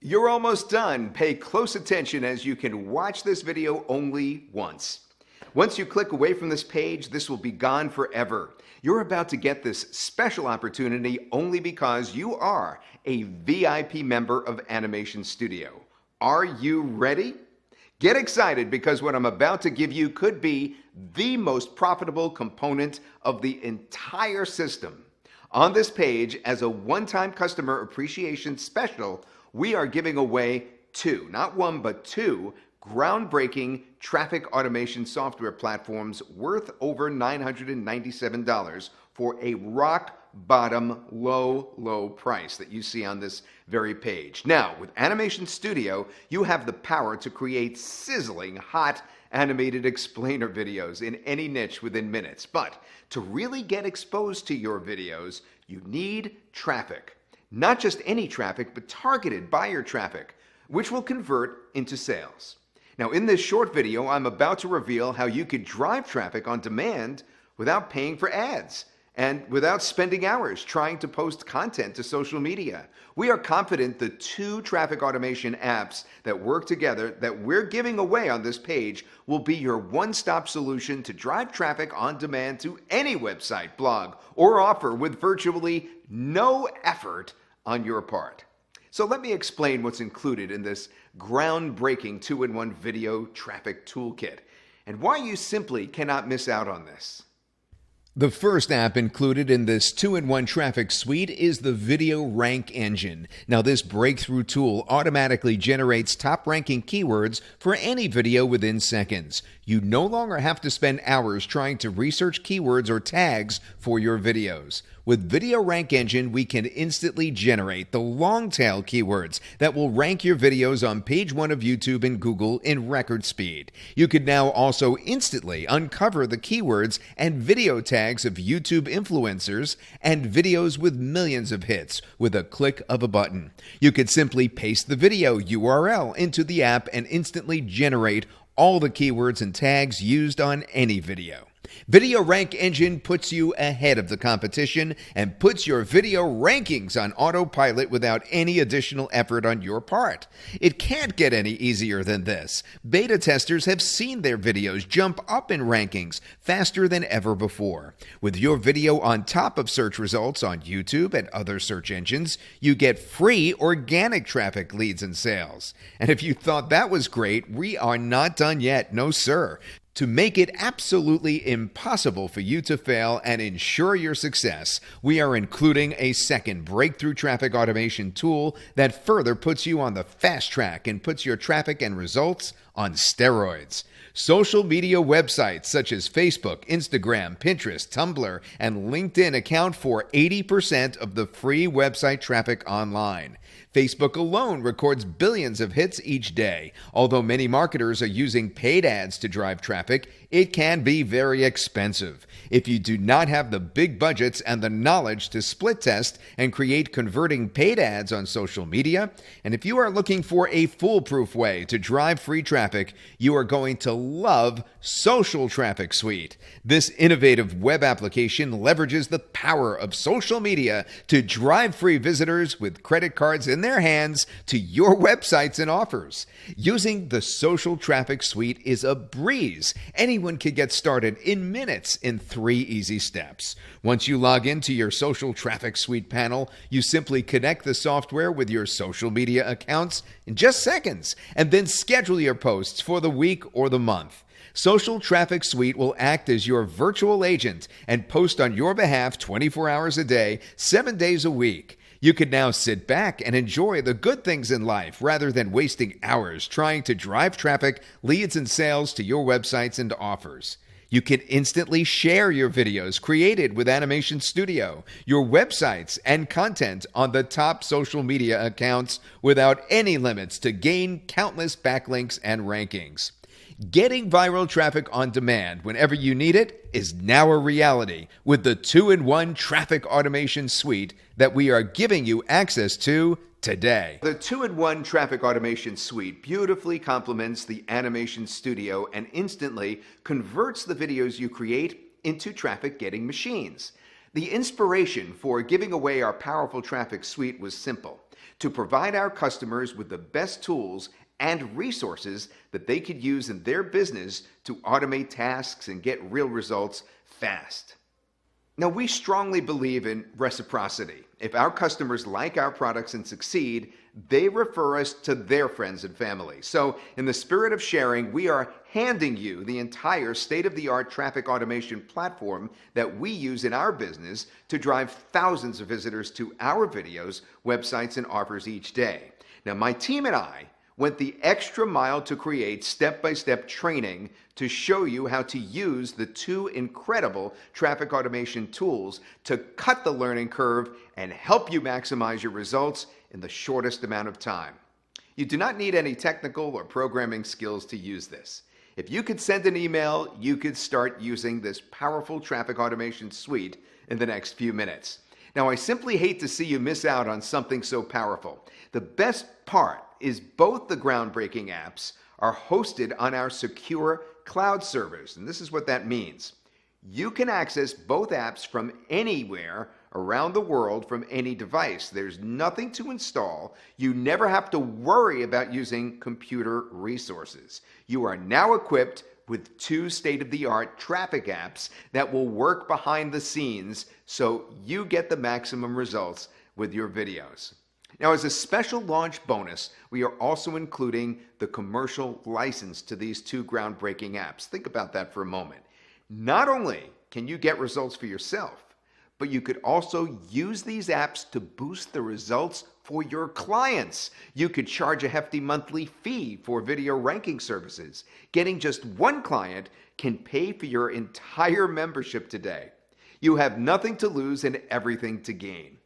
You're almost done. Pay close attention as you can watch this video only once. Once you click away from this page, this will be gone forever. You're about to get this special opportunity only because you are a VIP member of Animation Studio. Are you ready? Get excited because what I'm about to give you could be the most profitable component of the entire system. On this page, as a one-time customer appreciation special, we are giving away two, not one, but two groundbreaking traffic automation software platforms worth over $997 for a rock bottom low price that you see on this very page. Now, with Animation Studio, you have the power to create sizzling hot animated explainer videos in any niche within minutes. But to really get exposed to your videos, you need traffic. Not just any traffic, but targeted buyer traffic, which will convert into sales. Now, in this short video, I'm about to reveal how you could drive traffic on demand without paying for ads and without spending hours trying to post content to social media. We are confident the two traffic automation apps that work together that we're giving away on this page will be your one-stop solution to drive traffic on demand to any website, blog, or offer with virtually no effort on your part. So let me explain what's included in this groundbreaking two-in-one video traffic toolkit and why you simply cannot miss out on this. The first app included in this two-in-one traffic suite is the Video Rank Engine. Now, this breakthrough tool automatically generates top-ranking keywords for any video within seconds. You no longer have to spend hours trying to research keywords or tags for your videos. With Video Rank Engine, we can instantly generate the long-tail keywords that will rank your videos on page 1 of YouTube and Google in record speed. You can now also instantly uncover the keywords and video tags of YouTube influencers and videos with millions of hits with a click of a button. You could simply paste the video URL into the app and instantly generate all the keywords and tags used on any video. Video Rank Engine puts you ahead of the competition and puts your video rankings on autopilot without any additional effort on your part. It can't get any easier than this. Beta testers have seen their videos jump up in rankings faster than ever before. With your video on top of search results on YouTube and other search engines, you get free organic traffic leads and sales. And if you thought that was great, we are not done yet. No, sir. To make it absolutely impossible for you to fail and ensure your success, we are including a second breakthrough traffic automation tool that further puts you on the fast track and puts your traffic and results on steroids. Social media websites such as Facebook, Instagram, Pinterest, Tumblr, and LinkedIn account for 80% of the free website traffic online. Facebook alone records billions of hits each day. Although many marketers are using paid ads to drive traffic, it can be very expensive. If you do not have the big budgets and the knowledge to split test and create converting paid ads on social media, and if you are looking for a foolproof way to drive free traffic, you are going to love Social Traffic Suite. This innovative web application leverages the power of social media to drive free visitors with credit cards in their hands to your websites and offers. Using the Social Traffic Suite is a breeze. Anyone can get started in minutes in 3 easy steps. Once you log into your Social Traffic Suite panel, you simply connect the software with your social media accounts in just seconds, and then schedule your posts for the week or the month. Social Traffic Suite will act as your virtual agent and post on your behalf 24 hours a day, 7 days a week. You can now sit back and enjoy the good things in life rather than wasting hours trying to drive traffic, leads, and sales to your websites and offers. You can instantly share your videos created with Animation Studio, your websites, and content on the top social media accounts without any limits to gain countless backlinks and rankings. Getting viral traffic on demand whenever you need it is now a reality with the two-in-one traffic automation suite that we are giving you access to today. The two-in-one traffic automation suite beautifully complements the Animation Studio and instantly converts the videos you create into traffic-getting machines. The inspiration for giving away our powerful traffic suite was simple. to provide our customers with the best tools and resources that they could use in their business to automate tasks and get real results fast. Now, we strongly believe in reciprocity. If our customers like our products and succeed, they refer us to their friends and family. So, in the spirit of sharing, we are handing you the entire state-of-the-art traffic automation platform that we use in our business to drive thousands of visitors to our videos, websites, and offers each day. Now, my team and I went the extra mile to create step-by-step training to show you how to use the two incredible traffic automation tools to cut the learning curve and help you maximize your results in the shortest amount of time. You do not need any technical or programming skills to use this. If you could send an email, you could start using this powerful traffic automation suite in the next few minutes. Now, I simply hate to see you miss out on something so powerful. The best part is both the groundbreaking apps are hosted on our secure cloud servers, and this is what that means. You can access both apps from anywhere around the world from any device. There's nothing to install. You never have to worry about using computer resources. You are now equipped with two state-of-the-art traffic apps that will work behind the scenes so you get the maximum results with your videos. Now, as a special launch bonus, we are also including the commercial license to these two groundbreaking apps. Think about that for a moment. Not only can you get results for yourself, but you could also use these apps to boost the results for your clients. You could charge a hefty monthly fee for video ranking services. Getting just one client can pay for your entire membership today. You have nothing to lose and everything to gain.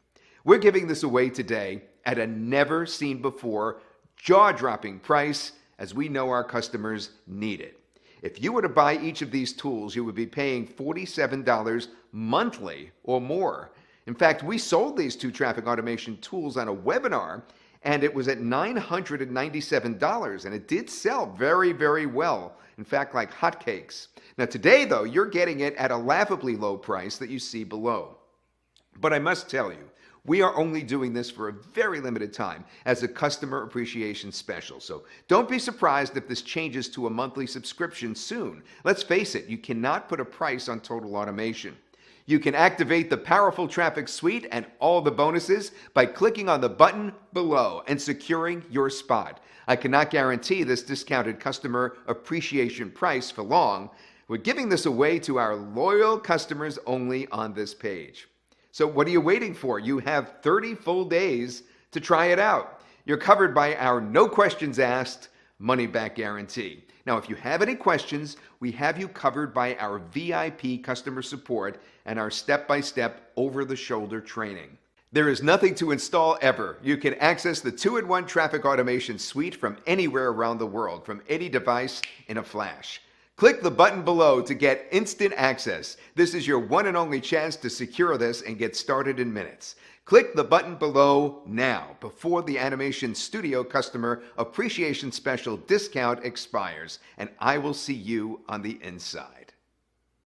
We're giving this away today at a never-seen-before, jaw-dropping price, as we know our customers need it. If you were to buy each of these tools, you would be paying $47 monthly or more. In fact, we sold these two traffic automation tools on a webinar, and it was at $997, and it did sell very, very well. In fact, like hotcakes. Now today, though, you're getting it at a laughably low price that you see below. But I must tell you, we are only doing this for a very limited time as a customer appreciation special. So don't be surprised if this changes to a monthly subscription soon. Let's face it, you cannot put a price on total automation. You can activate the powerful traffic suite and all the bonuses by clicking on the button below and securing your spot. I cannot guarantee this discounted customer appreciation price for long. We're giving this away to our loyal customers only on this page. So what are you waiting for? You have 30 full days to try it out. You're covered by our no questions asked money back guarantee. Now, if you have any questions, we have you covered by our VIP customer support and our step-by-step over-the-shoulder training. There is nothing to install ever. You can access the 2-in-1 traffic automation suite from anywhere around the world, from any device in a flash. Click the button below to get instant access. This is your one and only chance to secure this and get started in minutes. Click the button below now before the Animation Studio Customer Appreciation Special discount expires, and I will see you on the inside.